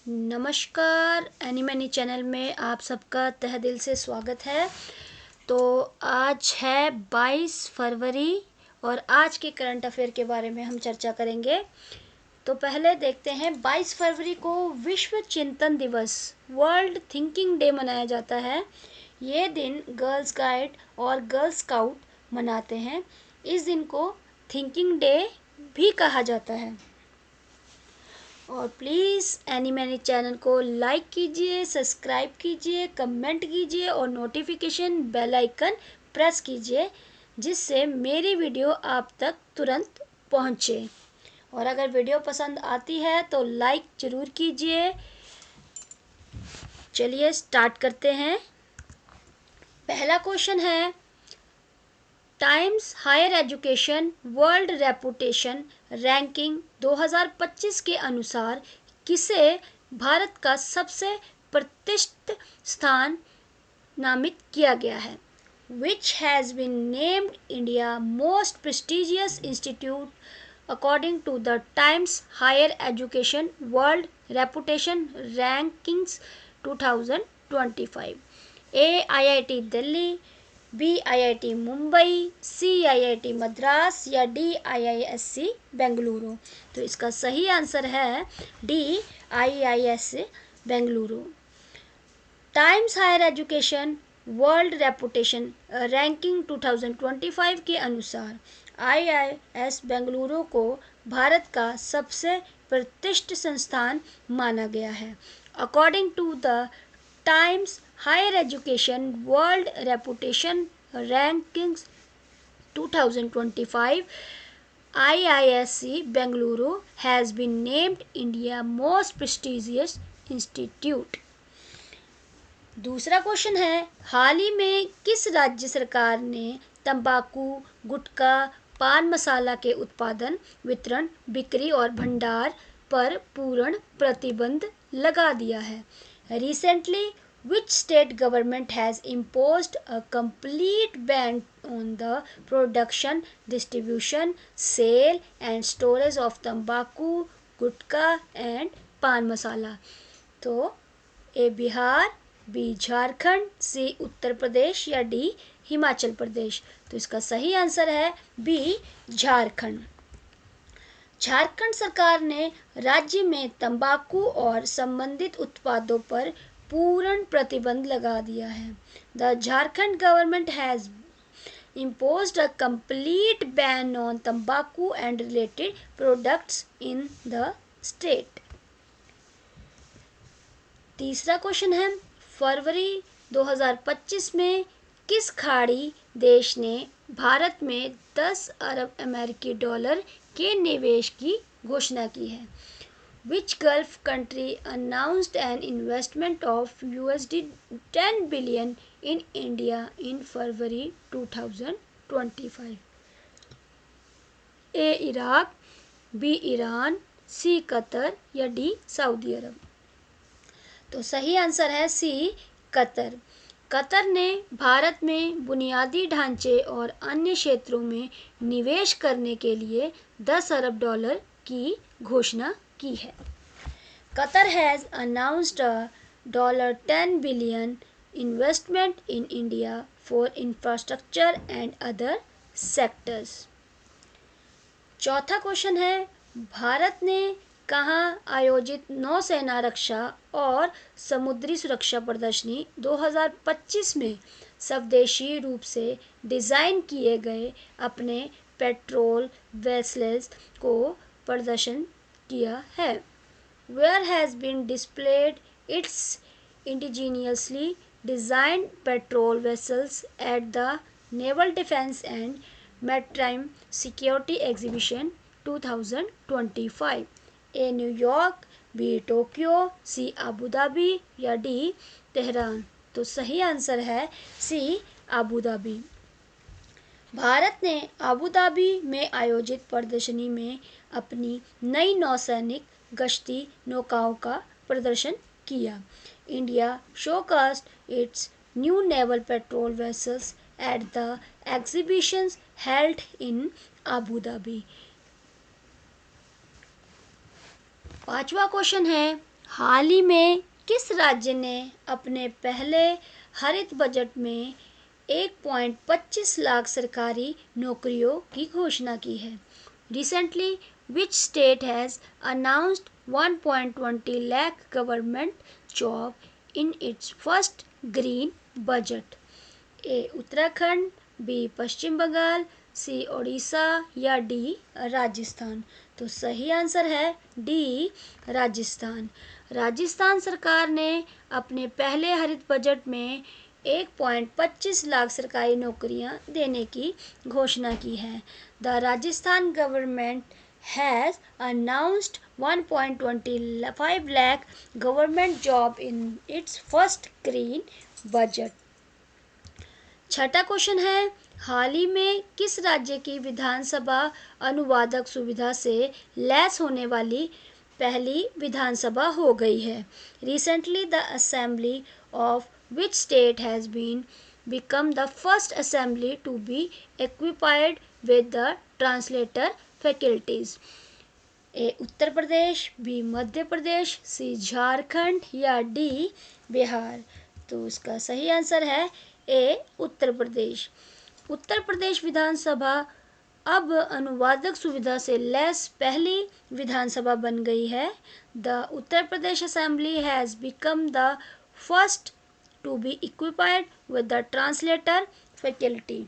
नमस्कार, any money channel में आप सबका तहे दिल से स्वागत है। तो आज है 22 फरवरी और आज के करंट अफेयर के बारे में हम चर्चा करेंगे। तो पहले देखते हैं, 22 फरवरी को विश्व चिंतन दिवस वर्ल्ड थिंकिंग डे मनाया जाता है। ये दिन गर्ल्स गाइड और गर्ल्स स्काउट मनाते हैं। इस दिन को थिंकिंग डे भी कहा जाता है। और प्लीज़ एनी मैनी चैनल को लाइक कीजिए, सब्सक्राइब कीजिए, कमेंट कीजिए और नोटिफिकेशन बेल आइकन प्रेस कीजिए, जिससे मेरी वीडियो आप तक तुरंत पहुंचे। और अगर वीडियो पसंद आती है तो लाइक ज़रूर कीजिए। चलिए स्टार्ट करते हैं। पहला क्वेश्चन है, Times Higher Education World Reputation Ranking 2025 के अनुसार किसे भारत का सबसे प्रतिष्ठित स्थान नामित किया गया है? Which has been named India most prestigious institute according to the Times Higher Education World Reputation Rankings 2025? A. IIT Delhi, B. IIT Mumbai, C. IIT Madras या D. IISc बेंगलुरु। तो इसका सही आंसर है D. IISc Bengaluru. Times Higher Education World Reputation Ranking 2025 के अनुसार IIS Bengaluru को भारत का सबसे प्रतिष्ठित संस्थान माना गया है। According to the Times Higher Education World Reputation Rankings 2025, IISc Bengaluru has been named India most prestigious institute। दूसरा क्वेश्चन है, हाल ही में किस राज्य सरकार ने तंबाकू, गुटखा, पान मसाला के उत्पादन, वितरण, बिक्री और भंडार पर पूर्ण प्रतिबंध लगा दिया है? Recently, which state government has imposed a complete ban on the production, distribution, sale and storage of तंबाकू, गुटखा and पान मसाला? तो ए बिहार, बी झारखंड, सी उत्तर प्रदेश या डी हिमाचल प्रदेश। तो इसका सही आंसर है बी झारखंड। झारखंड सरकार ने राज्य में तंबाकू और संबंधित उत्पादों पर पूर्ण प्रतिबंध लगा दिया है। The Jharkhand government has imposed a complete ban on tobacco and related products in the state। तीसरा क्वेश्चन है, फरवरी 2025 में किस खाड़ी देश ने भारत में 10 अरब अमेरिकी डॉलर के निवेश की घोषणा की है? Which Gulf country announced an investment of $10 billion in India in February 2025? A. Iraq, B. Iran, C. Qatar या D. सऊदी अरब। तो सही आंसर है सी कतर। कतर ने भारत में बुनियादी ढांचे और अन्य क्षेत्रों में निवेश करने के लिए 10 अरब डॉलर की घोषणा की है। Qatar has announced a $10 billion investment in India for infrastructure and other sectors। चौथा क्वेश्चन है, भारत ने कहाँ आयोजित नौसेना रक्षा और समुद्री सुरक्षा प्रदर्शनी 2025 में स्वदेशी रूप से डिज़ाइन किए गए अपने पेट्रोल वेसल्स को प्रदर्शन किया है? Where has been displayed its indigenously designed patrol vessels at the Naval Defense and Maritime Security Exhibition 2025? A New York, B Tokyo, C Abu Dhabi या डी तेहरान। तो सही आंसर है सी अबू धाबी। भारत ने Abu Dhabi में आयोजित प्रदर्शनी में अपनी नई नौसैनिक गश्ती नौकाओं का प्रदर्शन किया। India showcased its new naval patrol vessels at the exhibitions held in Abu Dhabi. पांचवा क्वेश्चन है, हाल ही में किस राज्य ने अपने पहले हरित बजट में 1.25 लाख सरकारी नौकरियों की घोषणा की है? Recently, which state has announced 1.20 lakh government job in its first green budget? A Uttarakhand, B पश्चिम बंगाल, सी ओडिशा या डी राजस्थान। तो सही आंसर है डी राजस्थान। राजस्थान सरकार ने अपने पहले हरित बजट में 1.25 लाख सरकारी नौकरियां देने की घोषणा की है। The Rajasthan government has announced 1.25 lakh government job in its first green budget. छठा क्वेश्चन है, हाल ही में किस राज्य की विधानसभा अनुवादक सुविधा से लैस होने वाली पहली विधानसभा हो गई है? Recently, the assembly of which state has become the first assembly to be equipped with the translator faculties? A Uttar Pradesh, B Madhya Pradesh, C Jharkhand या डी बिहार। तो इसका सही आंसर है ए उत्तर प्रदेश। उत्तर प्रदेश विधानसभा अब अनुवादक सुविधा से लैस पहली विधानसभा बन गई है। The Uttar Pradesh assembly has become the first to be equipped with the translator faculty.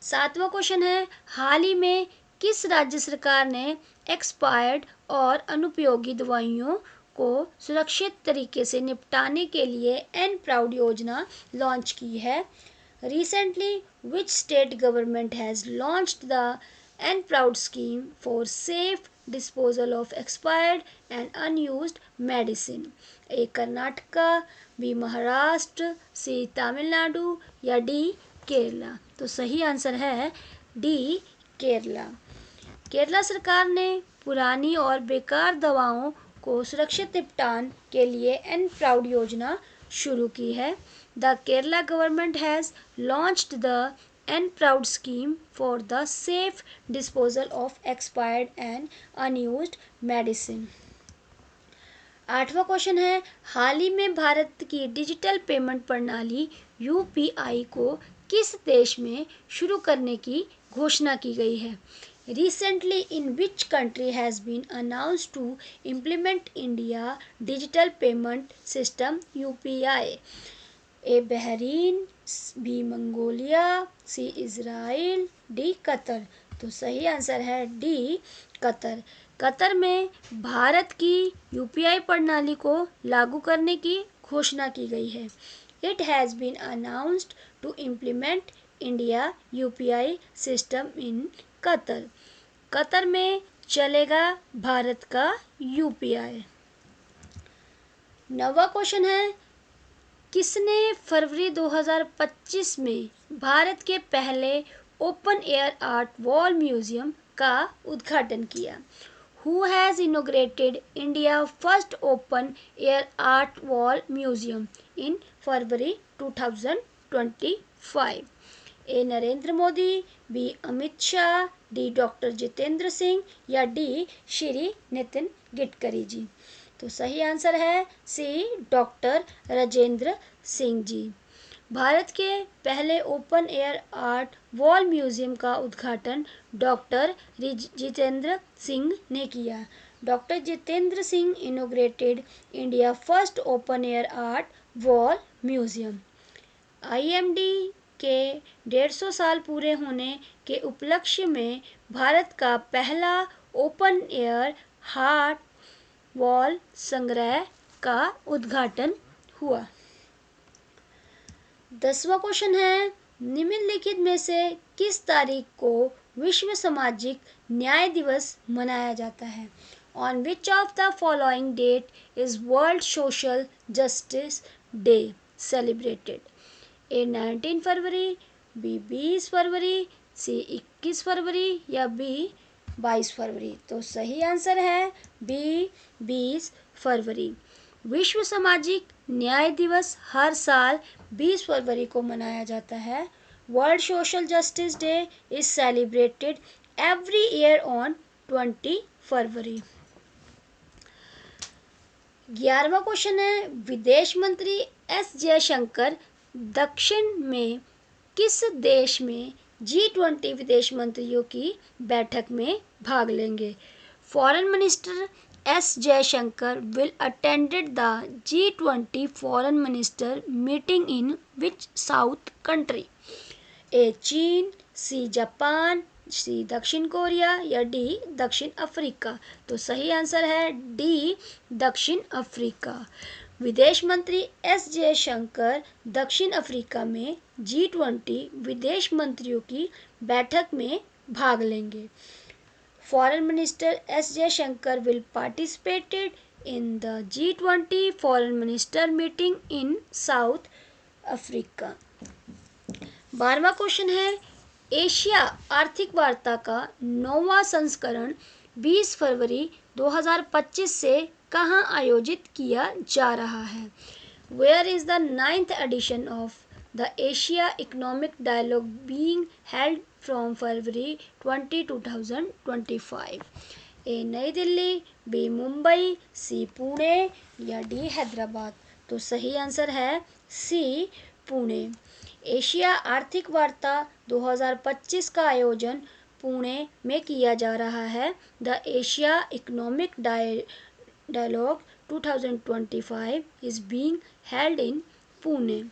सातवां क्वेश्चन है, हाल ही में किस राज्य सरकार ने एक्सपायर्ड और अनुपयोगी दवाइयों को सुरक्षित तरीके से निपटाने के लिए एन प्राउड योजना लॉन्च की है? Recently, which state government has launched the N Proud scheme for safe disposal of expired and unused medicine? A Karnataka, B Maharashtra, C Tamil Nadu या डी केरला। तो सही आंसर है डी केरला। केरला सरकार ने पुरानी और बेकार दवाओं को सुरक्षित निपटान के लिए एन प्राउड योजना शुरू की है। The Kerala government has launched the n proud scheme for the safe disposal of expired and unused medicine. आठवां क्वेश्चन है, हाल ही में भारत की डिजिटल पेमेंट प्रणाली यूपीआई को किस देश में शुरू करने की घोषणा की गई है? Recently, in which country has been announced to implement India Digital Payment System (UPI)? A Bahrain, B Mongolia, C Israel, D Qatar. तो सही आंसर है डी कतर। कतर में भारत की यूपीआई प्रणाली को लागू करने की घोषणा की गई है। It has been announced to implement India UPI system in Qatar. Qatar में चलेगा भारत का यूपीआई। नवा क्वेश्चन है, किसने फरवरी 2025 में भारत के पहले open air art wall museum का उद्घाटन किया? Who has inaugurated India first open air art wall museum in February 2025? A Narendra Modi, B Amit Shah, D doctor Jitendra Singh या डी श्री नितिन गडकरी जी। तो सही आंसर है सी डॉक्टर राजेंद्र सिंह जी। भारत के पहले open air art wall museum का उद्घाटन डॉक्टर जितेंद्र सिंह ने किया। Doctor Jitendra Singh inaugurated India first open air art wall museum. IMD के 150 साल पूरे होने के उपलक्ष्य में भारत का पहला ओपन एयर आर्ट वॉल संग्रह का उद्घाटन हुआ। 10वां क्वेश्चन है, निम्नलिखित में से किस तारीख को विश्व सामाजिक न्याय दिवस मनाया जाता है? On which of the following date is World Social Justice Day celebrated? A 19 February, B 20 फरवरी, सी 21 फरवरी या बी 22 फरवरी। तो सही आंसर है बी 20 फरवरी। विश्व सामाजिक न्याय दिवस हर साल 20 फरवरी को मनाया जाता है। World social justice day is celebrated every year on 20 फरवरी। 11वां क्वेश्चन है, विदेश मंत्री एस जयशंकर दक्षिण में किस देश में G20 विदेश मंत्रियों की बैठक में भाग लेंगे? Foreign minister S Jaishankar will attended the G20 foreign minister meeting in which south country? ए चीन, सी जापान, सी दक्षिण कोरिया या डी दक्षिण अफ्रीका। तो सही आंसर है डी दक्षिण अफ्रीका। विदेश मंत्री एस जयशंकर दक्षिण अफ्रीका में G20 विदेश मंत्रियों की बैठक में भाग लेंगे। Foreign minister S Jaishankar will participated in the G20 foreign minister meeting in South Africa. 12वां क्वेश्चन है, एशिया आर्थिक वार्ता का 9वां संस्करण 20 फरवरी 2025 से कहाँ आयोजित किया जा रहा है? Where is the 9th edition of the Asia Economic Dialogue being held from February 20, 2025? ए नई दिल्ली, बी मुंबई, सी पुणे या डी हैदराबाद। तो सही आंसर है सी पुणे। एशिया आर्थिक वार्ता 2025 का आयोजन पुणे में किया जा रहा है। The Asia Economic Dialogue 2025 is being held in Pune.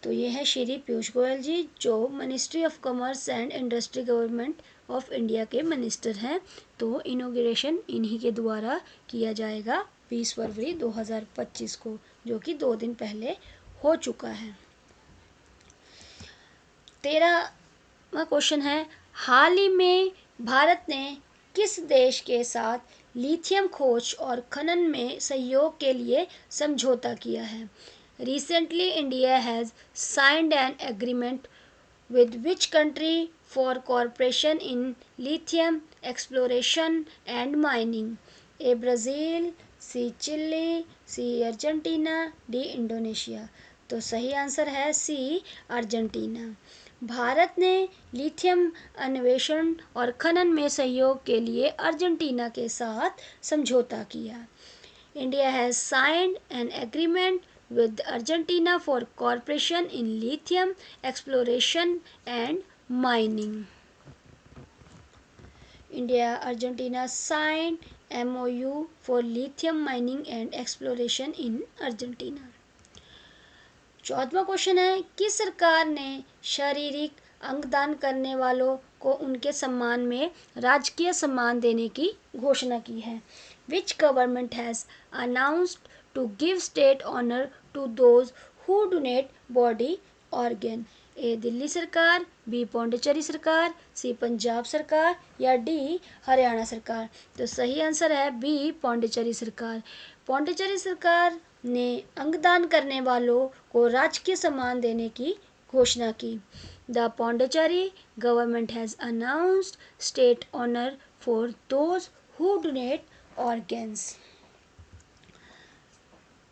तो ये है श्री पीयूष गोयल जी, जो ministry of commerce and industry government of India के मिनिस्टर हैं। तो इनॉग्रेशन इन्हीं के द्वारा किया जाएगा 20 फरवरी 2025 को, जो कि 2 दिन पहले हो चुका है। 13वां क्वेश्चन है, हाल ही में भारत ने किस देश के साथ लिथियम खोज और खनन में सहयोग के लिए समझौता किया है? Recently India has signed an agreement with which country for cooperation in lithium exploration and mining? A Brazil, C Chile, C Argentina, D Indonesia. तो सही आंसर है सी अर्जेंटीना। भारत ने लिथियम अन्वेषण और खनन में सहयोग के लिए अर्जेंटीना के साथ समझौता किया। India has signed an agreement with Argentina for cooperation in lithium exploration and mining. India Argentina signed MOU for lithium mining and exploration in Argentina. 14वां क्वेश्चन है, किस सरकार ने शारीरिक अंगदान करने वालों को उनके सम्मान में राजकीय सम्मान देने की घोषणा की है? Which government has announced to give state honor to those who donate body organ? ए दिल्ली सरकार, बी पौंडीचेरी सरकार, सी पंजाब सरकार या डी हरियाणा सरकार। तो सही आंसर है बी पौंडीचेरी सरकार। पौंडीचेरी सरकार ने अंगदान करने वालों को राजकीय सम्मान देने की घोषणा की। The Pondicherry government has announced state honour for those who donate organs.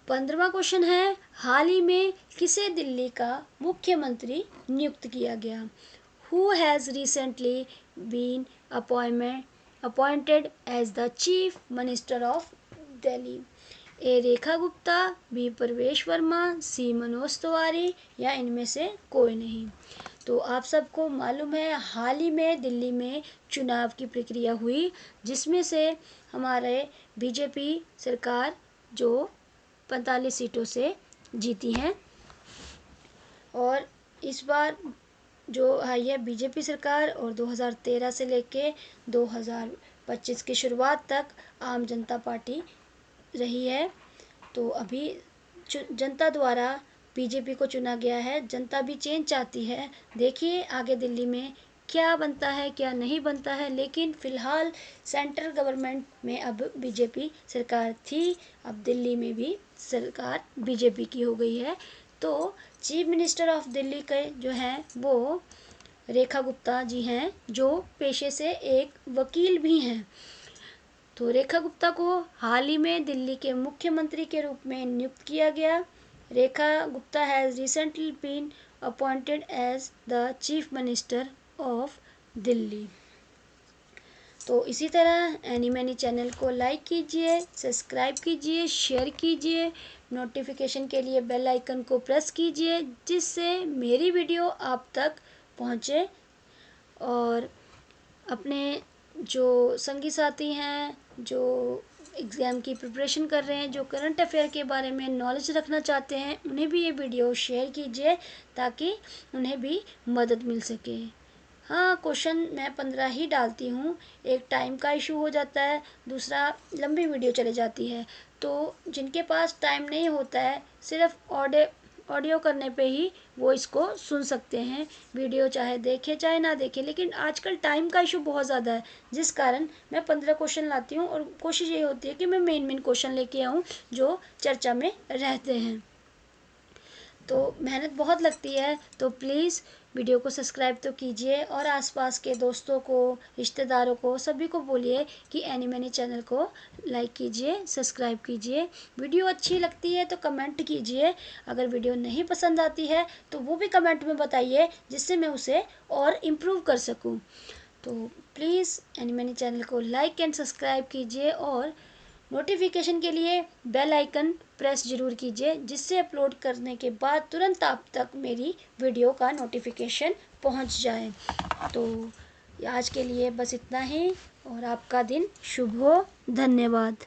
15वां क्वेश्चन है, हाल ही में किसे दिल्ली का मुख्यमंत्री नियुक्त किया गया? Who has recently been appointed as the chief minister of Delhi? A Rekha Gupta, B Parvesh Verma, C Manoj Tiwari या इनमें से कोई नहीं। तो आप सबको मालूम है, हाल ही में दिल्ली में चुनाव की प्रक्रिया हुई, जिसमें से हमारे बीजेपी सरकार जो 45 सीटों से जीती हैं। और इस बार जो आई है बीजेपी सरकार, और 2013 से लेके 2025 की शुरुआत तक आम जनता पार्टी रही है। तो अभी जनता द्वारा बीजेपी को चुना गया है। जनता भी चेंज चाहती है। देखिए आगे दिल्ली में क्या बनता है क्या नहीं बनता है, लेकिन फ़िलहाल सेंट्रल गवर्नमेंट में अब बीजेपी सरकार थी, अब दिल्ली में भी सरकार बीजेपी की हो गई है। तो चीफ मिनिस्टर ऑफ दिल्ली के जो हैं वो रेखा गुप्ता जी हैं, जो पेशे से एक वकील भी हैं। तो रेखा गुप्ता को हाल ही में दिल्ली के मुख्यमंत्री के रूप में नियुक्त किया गया। Rekha Gupta has recently been appointed as the chief minister of Delhi. तो इसी तरह एनी मैनी चैनल को लाइक कीजिए, सब्सक्राइब कीजिए, शेयर कीजिए, नोटिफिकेशन के लिए बेल आइकन को प्रेस कीजिए, जिससे मेरी वीडियो आप तक पहुंचे। और अपने जो संगी साथी हैं, जो एग्ज़ाम की प्रिपरेशन कर रहे हैं, जो करंट अफेयर के बारे में नॉलेज रखना चाहते हैं, उन्हें भी ये वीडियो शेयर कीजिए ताकि उन्हें भी मदद मिल सके। हाँ, क्वेश्चन मैं 15 ही डालती हूँ, एक टाइम का इशू हो जाता है, दूसरा लंबी वीडियो चली जाती है। तो जिनके पास टाइम नहीं होता है, सिर्फ ऑडियो करने पे ही वो इसको सुन सकते हैं। वीडियो चाहे देखें चाहे ना देखें, लेकिन आजकल टाइम का इशू बहुत ज़्यादा है, जिस कारण मैं 15 क्वेश्चन लाती हूँ और कोशिश ये होती है कि मैं मेन क्वेश्चन लेके आऊँ जो चर्चा में रहते हैं। तो मेहनत बहुत लगती है, तो प्लीज़ वीडियो को सब्सक्राइब तो कीजिए और आसपास के दोस्तों को, रिश्तेदारों को, सभी को बोलिए कि एनी मैनी चैनल को लाइक कीजिए, सब्सक्राइब कीजिए। वीडियो अच्छी लगती है तो कमेंट कीजिए, अगर वीडियो नहीं पसंद आती है तो वो भी कमेंट में बताइए, जिससे मैं उसे और इम्प्रूव कर सकूँ। तो प्लीज़ एनी मैनी चैनल को लाइक एंड सब्सक्राइब कीजिए और नोटिफिकेशन के लिए बेल आइकन प्रेस ज़रूर कीजिए, जिससे अपलोड करने के बाद तुरंत आप तक मेरी वीडियो का नोटिफिकेशन पहुंच जाए। तो आज के लिए बस इतना ही और आपका दिन शुभ हो। धन्यवाद।